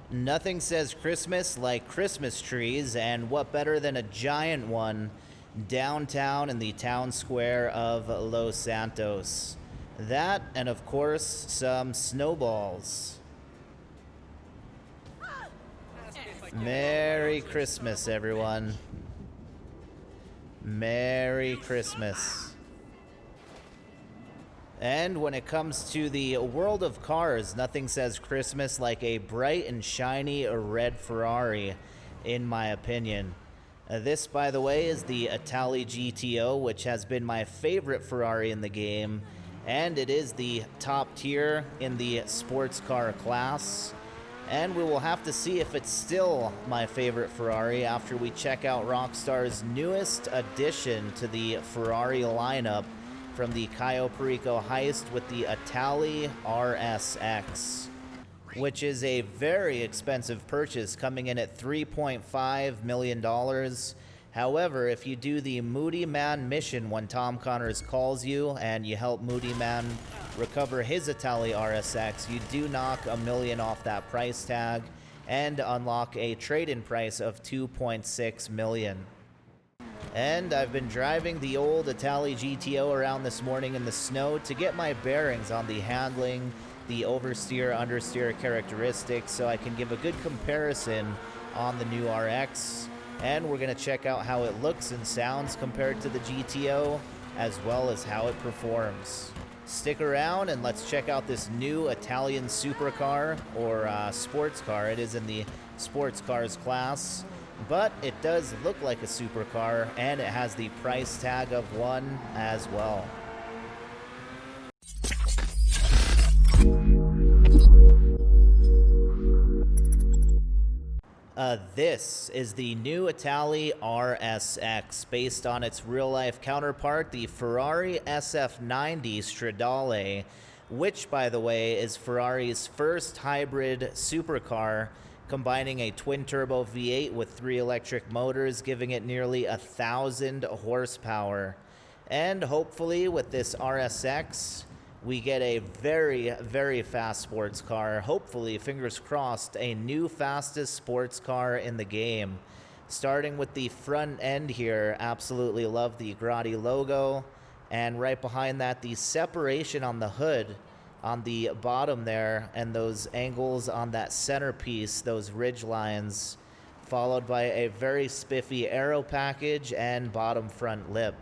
Nothing says Christmas like Christmas trees, and what better than a giant one downtown in the town square of Los Santos. That, and of course, some snowballs. Merry Christmas, everyone. Merry Christmas. And when it comes to the world of cars, nothing says Christmas like a bright and shiny red Ferrari, in my opinion. This, by the way, is the Itali GTO, which has been my favorite Ferrari in the game, and it is the top tier in the sports car class. And we will have to see if it's still my favorite Ferrari after we check out Rockstar's newest addition to the Ferrari lineup from the Caio Perico heist with the Itali RSX, which is a very expensive purchase, coming in at $3.5 million. However, if you do the Moody Man mission when Tom Connors calls you and you help Moody Man recover his Itali RSX, you do knock $1 million off that price tag and unlock a trade-in price of $2.6 million. And I've been driving the old Itali GTO around this morning in the snow to get my bearings on the handling, the oversteer, understeer characteristics, so I can give a good comparison on the new RX. And we're going to check out how it looks and sounds compared to the GTO, as well as how it performs. Stick around and let's check out this new Italian supercar, or sports car. It is in the sports cars class, but it does look like a supercar, and it has the price tag of one as well. This is the new Itali RSX, based on its real-life counterpart, the Ferrari SF90 Stradale, which, by the way, is Ferrari's first hybrid supercar, combining a twin-turbo V8 with 3 electric motors, giving it nearly 1,000 horsepower. And hopefully, with this RSX, we get a very, very fast sports car. Hopefully, fingers crossed, a new fastest sports car in the game. Starting with the front end here, absolutely love the Grotti logo. And right behind that, the separation on the hood on the bottom there, and those angles on that centerpiece, those ridge lines, followed by a very spiffy aero package and bottom front lip.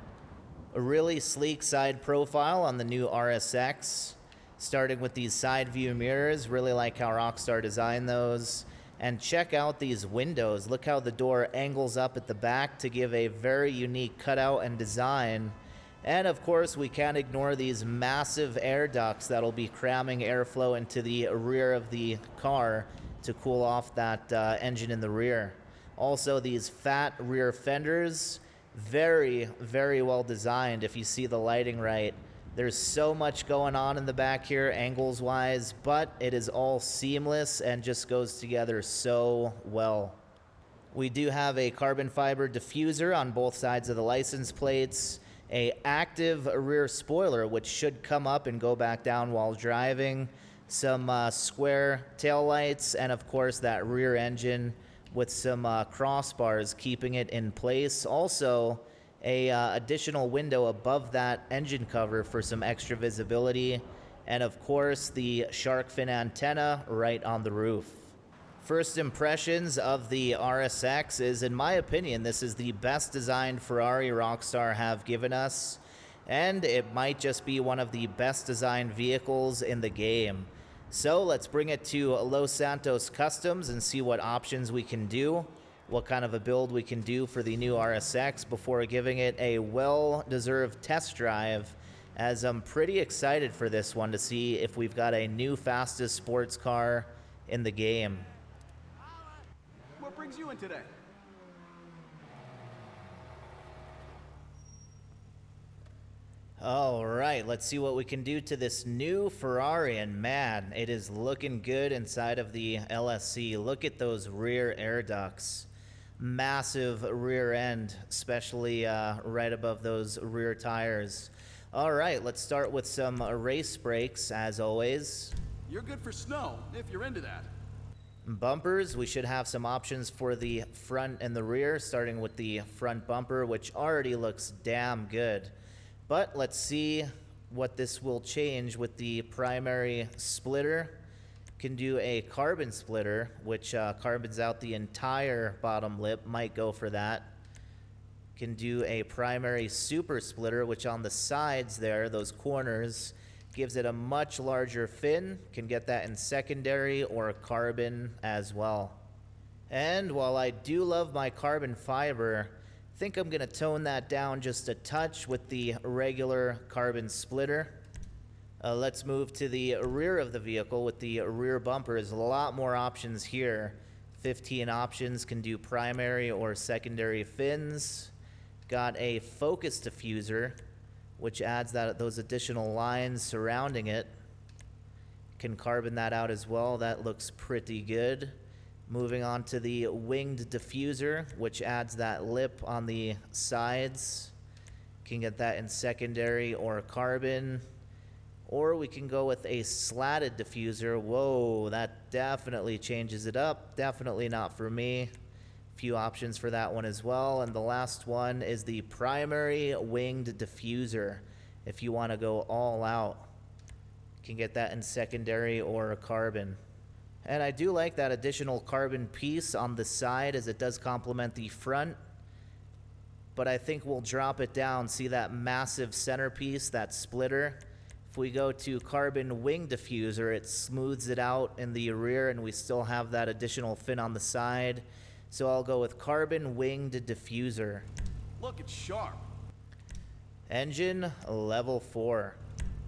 A really sleek side profile on the new RSX, starting with these side view mirrors. Really like how Rockstar designed those. And check out these windows. Look how the door angles up at the back to give a very unique cutout and design. And of course, we can't ignore these massive air ducts that'll be cramming airflow into the rear of the car to cool off that engine in the rear. Also, these fat rear fenders, very, very well designed if you see the lighting right. There's so much going on in the back here, angles-wise, but it is all seamless and just goes together so well. We do have a carbon fiber diffuser on both sides of the license plates, a active rear spoiler, which should come up and go back down while driving, some square taillights, and of course that rear engine with some crossbars keeping it in place. Also, a additional window above that engine cover for some extra visibility, and of course the shark fin antenna right on the roof. First impressions of the RSX is, in my opinion, this is the best designed Ferrari Rockstar have given us, and it might just be one of the best designed vehicles in the game. So let's bring it to Los Santos Customs and see what options we can do, what kind of a build we can do for the new RSX before giving it a well-deserved test drive, as I'm pretty excited for this one to see if we've got a new fastest sports car in the game. What brings you in today? All right, let's see what we can do to this new Ferrari, and man, it is looking good inside of the LSC. Look at those rear air ducts. Massive rear end, especially right above those rear tires. All right, let's start with some race brakes, as always. You're good for snow, if you're into that. Bumpers, we should have some options for the front and the rear, starting with the front bumper, which already looks damn good. But let's see what this will change with the primary splitter. Can do a carbon splitter, which carbons out the entire bottom lip, might go for that. Can do a primary super splitter, which on the sides there, those corners, gives it a much larger fin. Can get that in secondary or carbon as well. And while I do love my carbon fiber, I think I'm gonna tone that down just a touch with the regular carbon splitter. Let's move to the rear of the vehicle with the rear bumpers. A lot more options here. 15 options, can do primary or secondary fins. Got a focus diffuser, which adds those additional lines surrounding it. Can carbon that out as well. That looks pretty good. Moving on to the winged diffuser, which adds that lip on the sides. Can get that in secondary or carbon. Or we can go with a slatted diffuser. Whoa, that definitely changes it up. Definitely not for me. Few options for that one as well. And the last one is the primary winged diffuser. If you want to go all out, you can get that in secondary or carbon. And I do like that additional carbon piece on the side, as it does complement the front. But I think we'll drop it down. See that massive centerpiece, that splitter? If we go to carbon wing diffuser, it smooths it out in the rear, and we still have that additional fin on the side. So I'll go with carbon winged diffuser. Look, it's sharp. Engine level 4.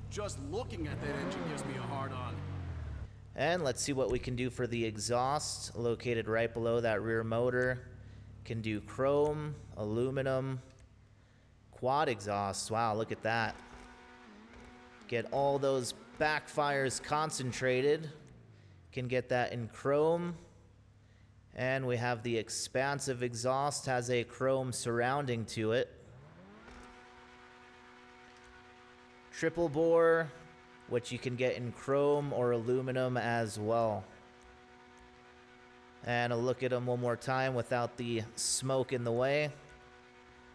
Just looking at that engine gives me a hard on. And let's see what we can do for the exhaust, located right below that rear motor. Can do chrome, aluminum, quad exhaust. Wow, look at that. Get all those backfires concentrated. Can get that in chrome. And we have the expansive exhaust, has a chrome surrounding to it. Triple bore, which you can get in chrome or aluminum as well. And I'll look at them one more time without the smoke in the way.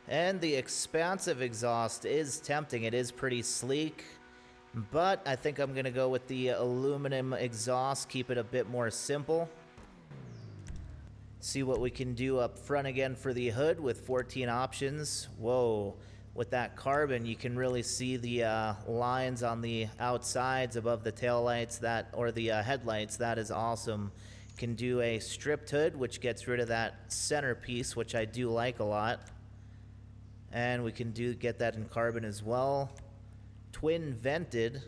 And the expansive exhaust is tempting. It is pretty sleek. But I think I'm going to go with the aluminum exhaust, keep it a bit more simple. See what we can do up front again for the hood with 14 options. Whoa, with that carbon, you can really see the lines on the outsides above the taillights, or the headlights. That is awesome. Can do a stripped hood, which gets rid of that centerpiece, which I do like a lot. And we can get that in carbon as well. Twin vented.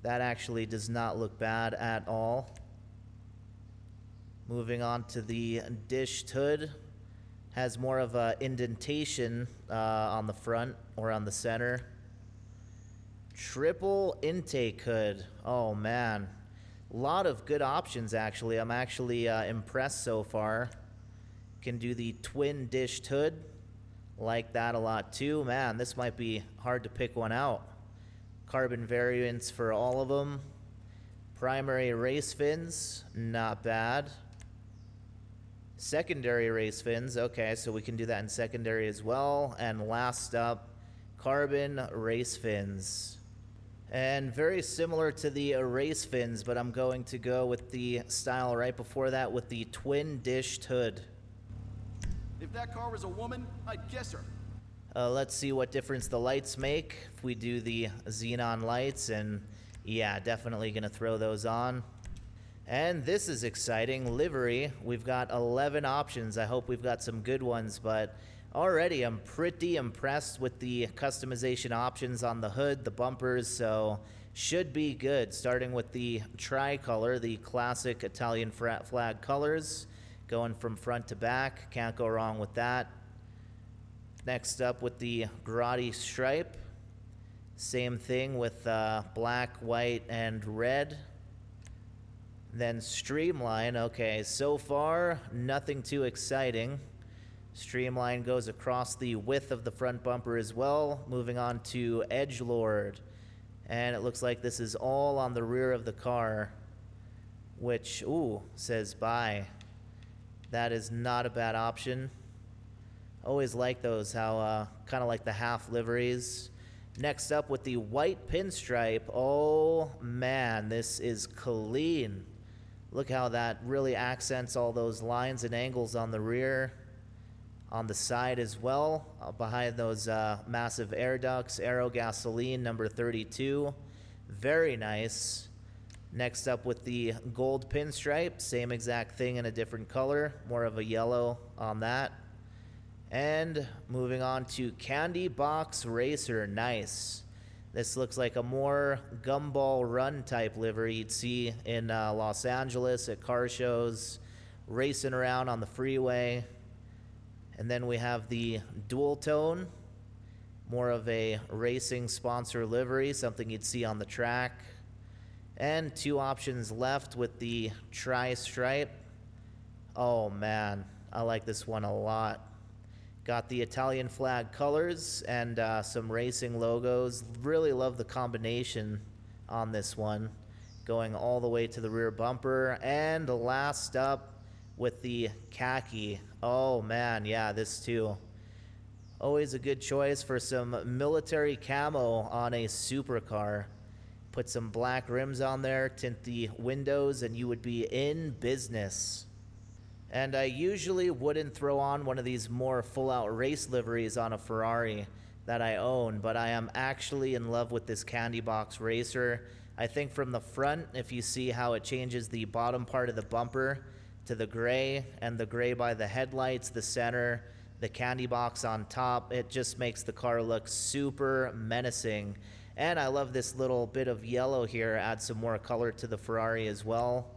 That actually does not look bad at all. Moving on to the dished hood. Has more of a indentation on the front or on the center. Triple intake hood. Oh man, a lot of good options actually. I'm actually impressed so far. Can do the twin dished hood. Like that a lot too. Man, this might be hard to pick one out. Carbon variants for all of them. Primary race fins, not bad. Secondary race fins, okay, so we can do that in secondary as well. And last up, carbon race fins. And very similar to the race fins, but I'm going to go with the style right before that with the twin dished hood. If that car was a woman, I'd kiss her. Let's see what difference the lights make if we do the xenon lights, and yeah, definitely gonna throw those on. And this is exciting, livery. We've got 11 options. I hope we've got some good ones, but already I'm pretty impressed with the customization options on the hood, the bumpers, so should be good. Starting with the tricolor, the classic Italian flag colors, going from front to back. Can't go wrong with that. Next up with the Grotti stripe. Same thing with black, white, and red. Then streamline. Okay, so far, nothing too exciting. Streamline goes across the width of the front bumper as well. Moving on to edgelord. And it looks like this is all on the rear of the car. which, ooh, says buy. That is not a bad option. Always like those, how kind of like the half liveries. Next up with the white pinstripe. Oh man, this is clean. Look how that really accents all those lines and angles on the rear, on the side as well, behind those massive air ducts. Aero gasoline number 32. Very nice. Next up with the gold pinstripe. Same exact thing in a different color. More of a yellow on that. And moving on to Candy Box Racer. Nice. This looks like a more gumball run type livery you'd see in Los Angeles at car shows, racing around on the freeway. And then we have the dual tone, more of a racing sponsor livery, something you'd see on the track. And two options left with the tri-stripe. Oh man, I like this one a lot. Got the Italian flag colors and some racing logos. Really love the combination on this one, going all the way to the rear bumper. And last up with the khaki. Oh man, yeah, this too. Always a good choice for some military camo on a supercar. Put some black rims on there, tint the windows, and you would be in business. And I usually wouldn't throw on one of these more full-out race liveries on a Ferrari that I own, but I am actually in love with this Candy Box Racer. I think from the front, if you see how it changes the bottom part of the bumper to the gray, and the gray by the headlights, the center, the candy box on top, it just makes the car look super menacing. And I love this little bit of yellow here, add some more color to the Ferrari as well.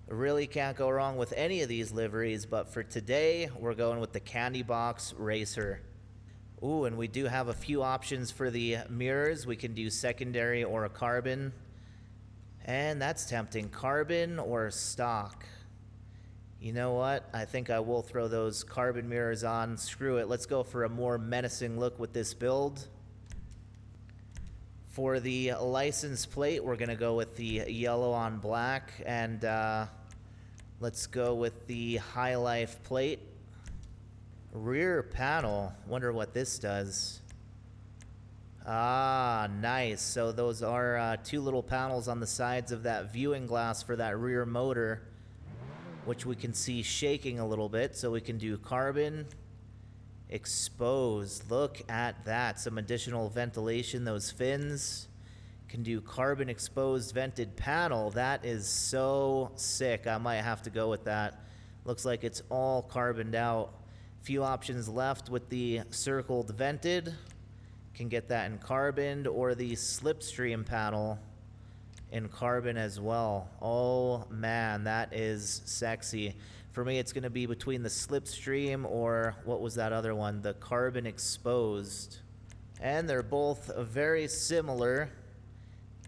Really can't go wrong with any of these liveries, but for today, we're going with the Candy Box Racer. Ooh, and we do have a few options for the mirrors. We can do secondary or a carbon. And that's tempting. Carbon or stock? You know what? I think I will throw those carbon mirrors on. Screw it. Let's go for a more menacing look with this build. For the license plate, we're going to go with the yellow on black, and let's go with the High Life plate. Rear panel, wonder what this does. Ah, nice. So those are two little panels on the sides of that viewing glass for that rear motor, which we can see shaking a little bit. So we can do carbon. Exposed. Look at that. Some additional ventilation. Those fins. Can do carbon exposed vented panel. That is so sick. I might have to go with that. Looks like it's all carboned out. Few options left with the circled vented. Can get that in carbon, or the slipstream panel in carbon as well. Oh man, that is sexy. For me, it's going to be between the slipstream or what was that other one? The carbon exposed. And they're both very similar,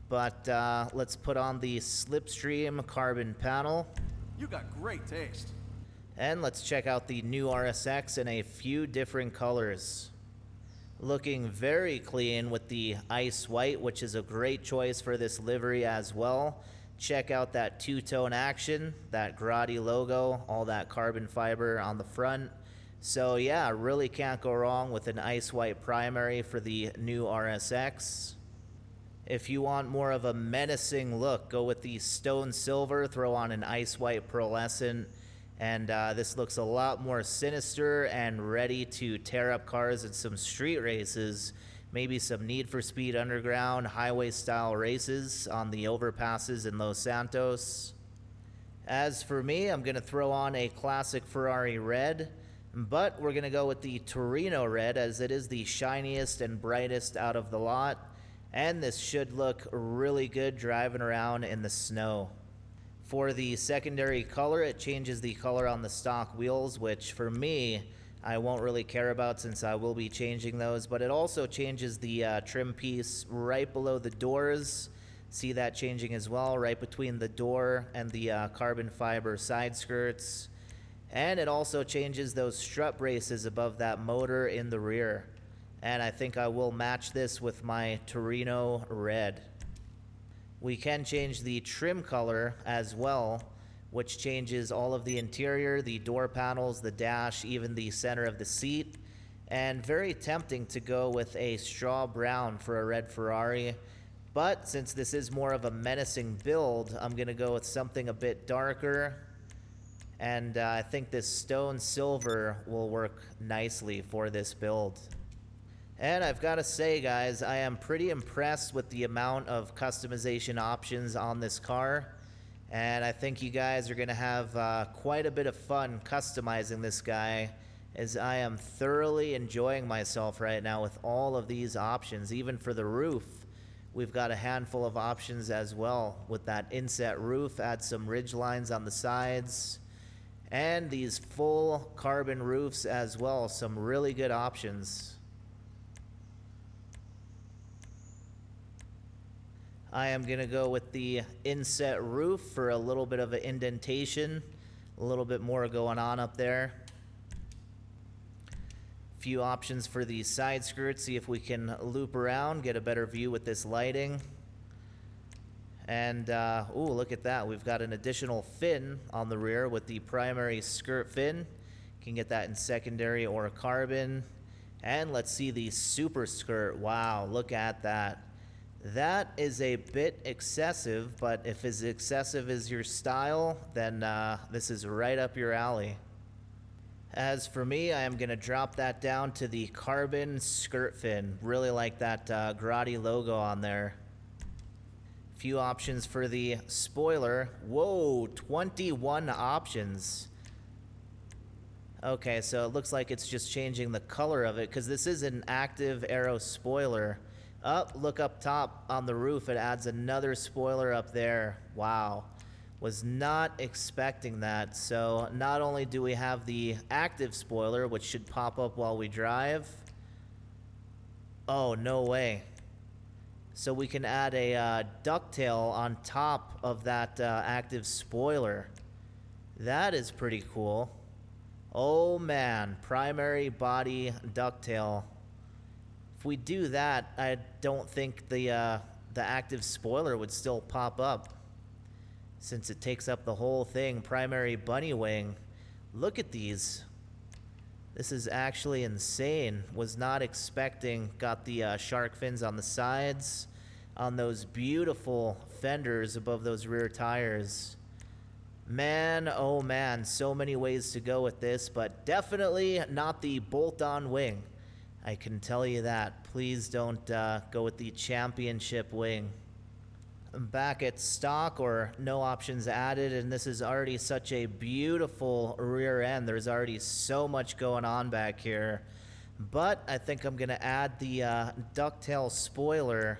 but let's put on the slipstream carbon panel. You got great taste. And let's check out the new RSX in a few different colors. Looking very clean with the ice white, which is a great choice for this livery as well. Check out that two-tone action, that Grotti logo, all that carbon fiber on the front. So yeah, really can't go wrong with an ice white primary for the new RSX. If you want more of a menacing look, go with the stone silver, throw on an ice white pearlescent, and this looks a lot more sinister and ready to tear up cars at some street races. Maybe some Need for Speed Underground highway-style races on the overpasses in Los Santos. As for me, I'm going to throw on a classic Ferrari red, but we're going to go with the Torino red as it is the shiniest and brightest out of the lot, and this should look really good driving around in the snow. For the secondary color, it changes the color on the stock wheels, which for me, I won't really care about since I will be changing those, but it also changes the trim piece right below the doors. See that changing as well, right between the door and the carbon fiber side skirts. And it also changes those strut braces above that motor in the rear. And I think I will match this with my Torino red. We can change the trim color as well, which changes all of the interior, the door panels, the dash, even the center of the seat. And very tempting to go with a straw brown for a red Ferrari. But since this is more of a menacing build, I'm going to go with something a bit darker. And I think this stone silver will work nicely for this build. And I've got to say, guys, I am pretty impressed with the amount of customization options on this car. And I think you guys are going to have quite a bit of fun customizing this guy, as I am thoroughly enjoying myself right now with all of these options. Even for the roof, we've got a handful of options as well. With that inset roof, add some ridge lines on the sides. And these full carbon roofs as well, some really good options. I am going to go with the inset roof for a little bit of an indentation, a little bit more going on up there. Few options for the side skirts, see if we can loop around, get a better view with this lighting. And, ooh, look at that. We've got an additional fin on the rear with the primary skirt fin. Can get that in secondary or carbon. And let's see the super skirt. Wow, look at that. That is a bit excessive, but if as excessive as your style, then this is right up your alley. As for me, I am going to drop that down to the carbon skirt fin. Really like that Grotti logo on there. Few options for the spoiler. Whoa, 21 options. Okay, so it looks like it's just changing the color of it, because this is an active aero spoiler. Look up top on the roof, it adds another spoiler up there. Wow, was not expecting that. So not only do we have the active spoiler, which should pop up while we drive. Oh, no way. So we can add a ducktail on top of that active spoiler. That is pretty cool. Oh man, primary body ducktail. If we do that, I don't think the active spoiler would still pop up, since it takes up the whole thing. Primary bunny wing. Look at these. This is actually insane. Was not expecting. Got the shark fins on the sides, on those beautiful fenders above those rear tires. Man, oh man, so many ways to go with this, but definitely not the bolt-on wing. I can tell you that. Please don't go with the championship wing. I'm back at stock or no options added, and this is already such a beautiful rear end. There's already so much going on back here. But I think I'm going to add the ducktail spoiler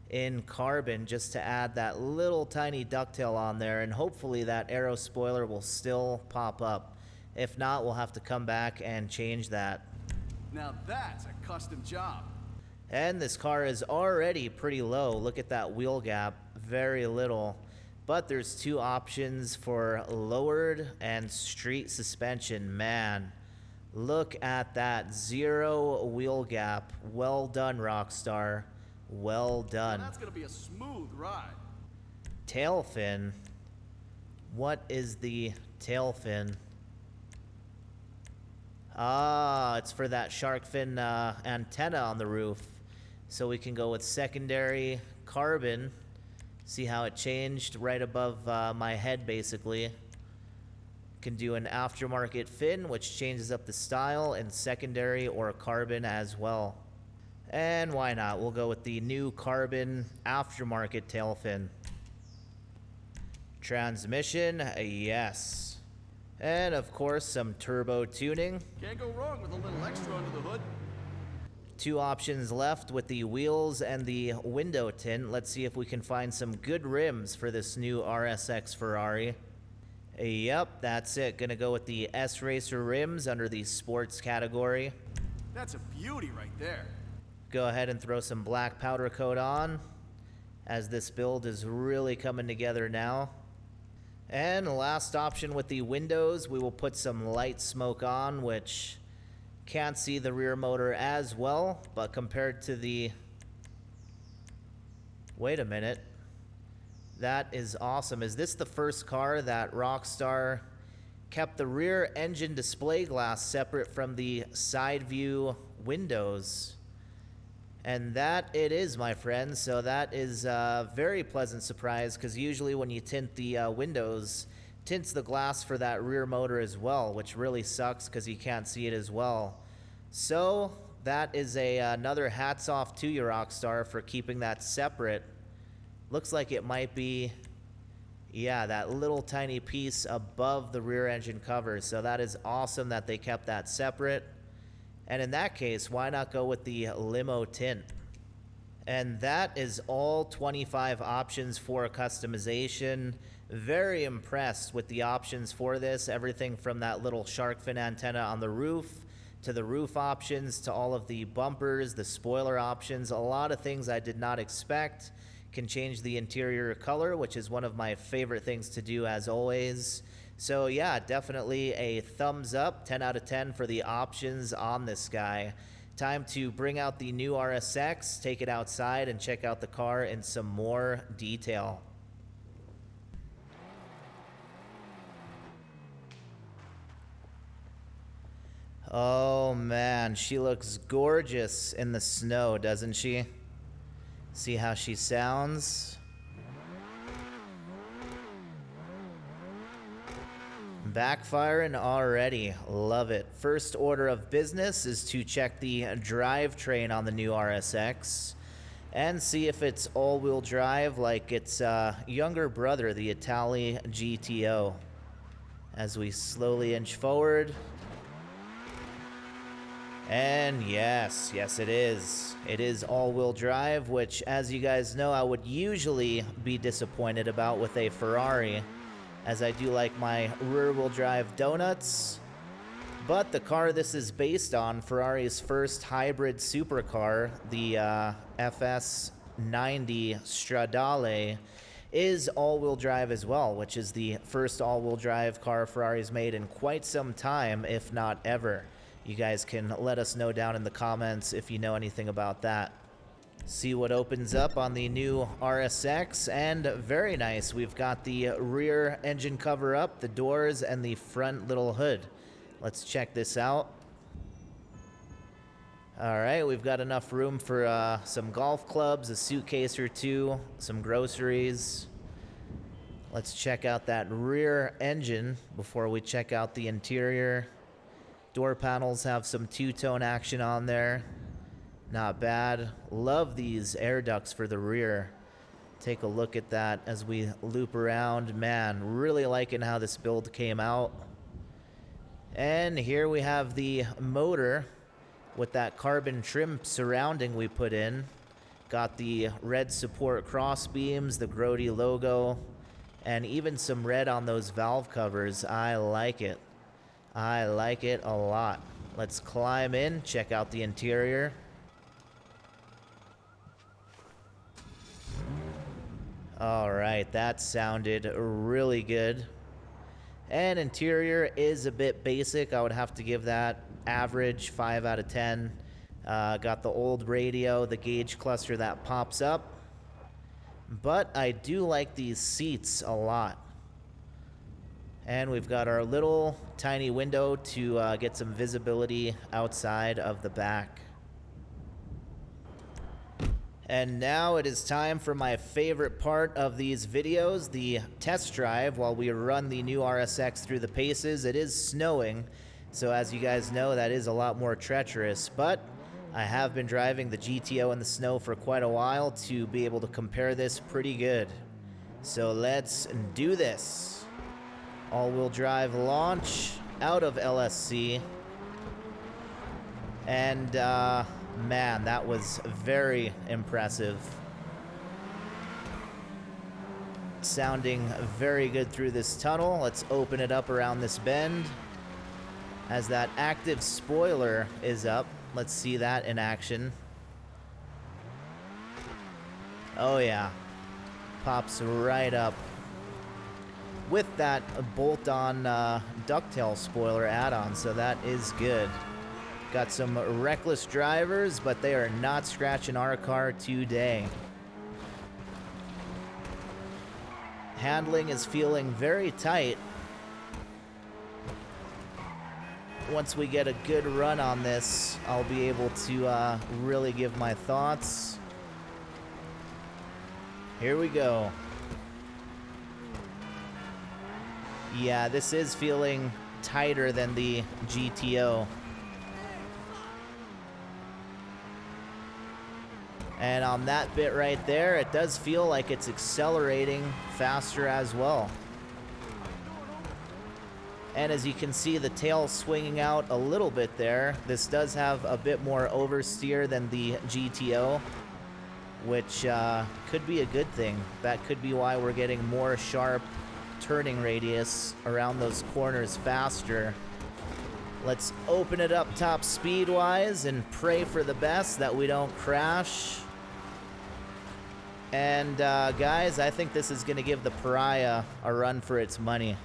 in carbon, just to add that little tiny ducktail on there, and hopefully that aero spoiler will still pop up. If not, we'll have to come back and change that. Now that's a custom job. And this car is already pretty low. Look at that wheel gap, very little. But there's two options for lowered and street suspension. Man, look at that, 0 wheel gap. Well done, Rockstar. Well done. Now that's gonna be a smooth ride. Tail fin. What is the tail fin? Ah, it's for that shark fin antenna on the roof. So we can go with secondary carbon. See how it changed right above my head, basically. Can do an aftermarket fin, which changes up the style, and secondary or carbon as well. And why not? We'll go with the new carbon aftermarket tail fin. Transmission, yes. And of course, some turbo tuning. Can't go wrong with a little extra under the hood. Two options left with the wheels and the window tint. Let's see if we can find some good rims for this new RSX Ferrari. Yep, that's it. Gonna go with the S-Racer rims under the sports category. That's a beauty right there. Go ahead and throw some black powder coat on, as this build is really coming together now. And last option with the windows, we will put some light smoke on, which can't see the rear motor as well, but compared to the... Wait a minute. That is awesome. Is this the first car that Rockstar kept the rear engine display glass separate from the side view windows? And that it is, my friends. So that is a very pleasant surprise, because usually when you tint the windows, tints the glass for that rear motor as well, which really sucks because you can't see it as well. So that is another hats off to you, Rockstar, for keeping that separate. Looks like it might be, yeah, that little tiny piece above the rear engine cover. So that is awesome that they kept that separate. And in that case, why not go with the limo tint? And that is all 25 options for customization. Very impressed with the options for this. Everything from that little shark fin antenna on the roof, to the roof options, to all of the bumpers, the spoiler options. A lot of things I did not expect. Can change the interior color, which is one of my favorite things to do, as always. So yeah, definitely a thumbs up, 10 out of 10 for the options on this guy. Time to bring out the new RSX, take it outside, and check out the car in some more detail. Oh man, she looks gorgeous in the snow, doesn't she? See how she sounds? Backfiring already. Love it. First order of business is to check the drivetrain on the new RSX and see if it's all-wheel drive like its younger brother, the Itali GTO. As we slowly inch forward. And yes, it is. It is all-wheel drive, which, as you guys know, I would usually be disappointed about with a Ferrari, as I do like my rear-wheel drive donuts. But the car this is based on, Ferrari's first hybrid supercar, the SF90 Stradale, is all-wheel drive as well, which is the first all-wheel drive car Ferrari's made in quite some time, if not ever. You guys can let us know down in the comments if you know anything about that. See what opens up on the new RSX, and very nice. We've got the rear engine cover up, the doors, and the front little hood. Let's check this out. All right, we've got enough room for some golf clubs, a suitcase or two, some groceries. Let's check out that rear engine before we check out the interior. Door panels have some two-tone action on there. Not bad. Love these air ducts for the rear. Take a look at that as we loop around. Man, really liking how this build came out. And here we have the motor with that carbon trim surrounding we put in. Got the red support cross beams, the Grotti logo, and even some red on those valve covers. I like it. I like it a lot. Let's climb in, check out the interior. All right, that sounded really good. And interior is a bit basic. I would have to give that average 5 out of 10. Got the old radio, the gauge cluster that pops up. But I do like these seats a lot. And we've got our little tiny window to get some visibility outside of the back. And now it is time for my favorite part of these videos, the test drive while we run the new RSX through the paces. It is snowing, so as you guys know, that is a lot more treacherous, but I have been driving the GTO in the snow for quite a while to be able to compare this pretty good. So let's do this. All-wheel drive launch out of LSC. And man, that was very impressive. Sounding very good through this tunnel. Let's open it up around this bend. As that active spoiler is up, let's see that in action. Oh yeah, pops right up. With that bolt-on ducktail spoiler add-on, so that is good. Got some reckless drivers, but they are not scratching our car today. Handling is feeling very tight. Once we get a good run on this, I'll be able to really give my thoughts. Here we go. Yeah, this is feeling tighter than the GTO. And on that bit right there, it does feel like it's accelerating faster as well. And as you can see, the tail swinging out a little bit there. This does have a bit more oversteer than the GTO, which could be a good thing. That could be why we're getting more sharp turning radius around those corners faster. Let's open it up top speed-wise and pray for the best that we don't crash. And guys, I think this is going to give the Pariah a run for its money.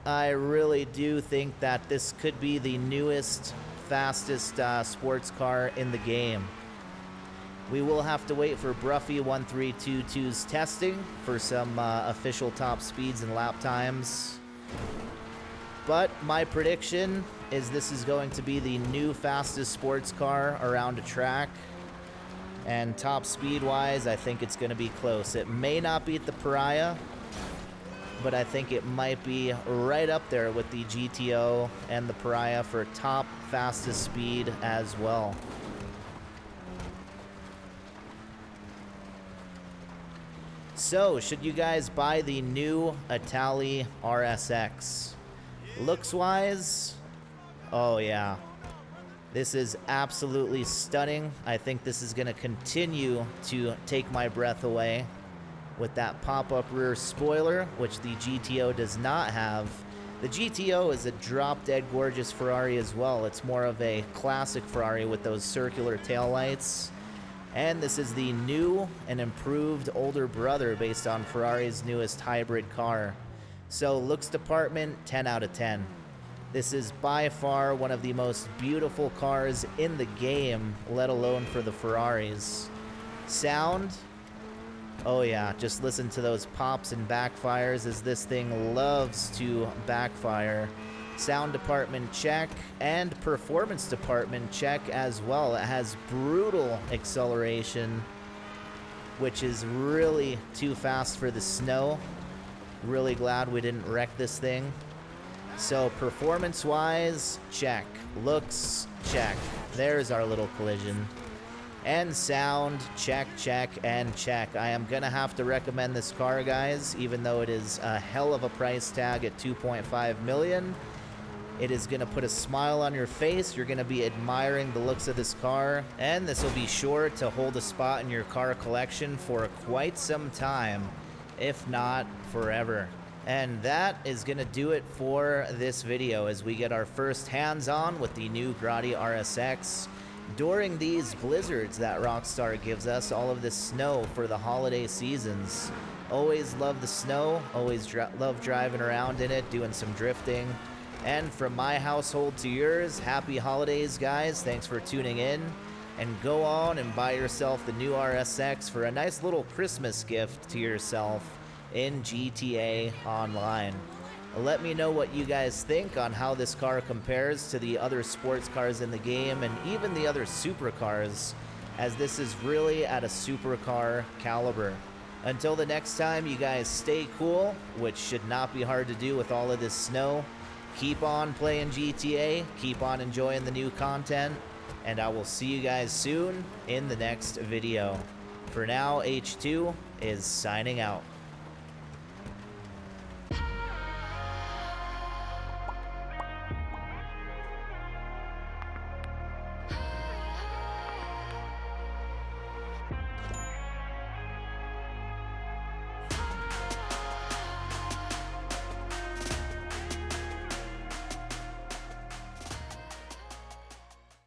I really do think that this could be the newest, fastest sports car in the game. We will have to wait for Bruffy1322's testing for some official top speeds and lap times. But my prediction is this is going to be the new fastest sports car around a track. And top speed-wise, I think it's going to be close. It may not beat the Pariah, but I think it might be right up there with the GTO and the Pariah for top fastest speed as well. So, should you guys buy the new Itali RSX? Looks-wise, oh yeah. This is absolutely stunning. I think this is going to continue to take my breath away with that pop-up rear spoiler, which the GTO does not have. The GTO is a drop-dead gorgeous Ferrari as well. It's more of a classic Ferrari with those circular taillights. And this is the new and improved older brother based on Ferrari's newest hybrid car. So looks department, 10 out of 10. This is by far one of the most beautiful cars in the game, let alone for the Ferraris. Sound, oh yeah, just listen to those pops and backfires as this thing loves to backfire. Sound department check, and performance department check as well. It has brutal acceleration, which is really too fast for the snow. Really glad we didn't wreck this thing. So performance-wise, check. Looks, check. There's our little collision. And sound, check, check, and check. I am going to have to recommend this car, guys, even though it is a hell of a price tag at $2.5 million. It is going to put a smile on your face. You're going to be admiring the looks of this car. And this will be sure to hold a spot in your car collection for quite some time, if not forever. And that is going to do it for this video as we get our first hands-on with the new Grotti RSX. During these blizzards that Rockstar gives us, all of this snow for the holiday seasons. Always love the snow, always love driving around in it, doing some drifting. And from my household to yours, happy holidays, guys. Thanks for tuning in. And go on and buy yourself the new RSX for a nice little Christmas gift to yourself in GTA Online. Let me know what you guys think on how this car compares to the other sports cars in the game and even the other supercars, as this is really at a supercar caliber. Until the next time, you guys stay cool, which should not be hard to do with all of this snow. Keep on playing GTA, keep on enjoying the new content, and I will see you guys soon in the next video. For now, H2 is signing out.